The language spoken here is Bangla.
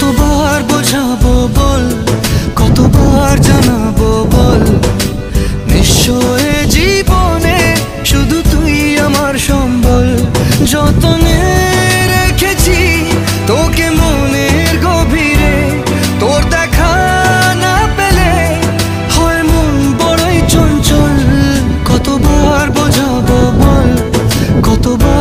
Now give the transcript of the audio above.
কতবার বোঝাবো বল, কতবার জানাবো বল, নিশ্চয় জীবনে শুধু তুই আমার সম্বল। যতনে রেখেছি তোকে মনের গভীরে, তোর দেখা না পেলে হয় মন বড়ই চঞ্চল। কতবার বোঝাবো বল, কতবার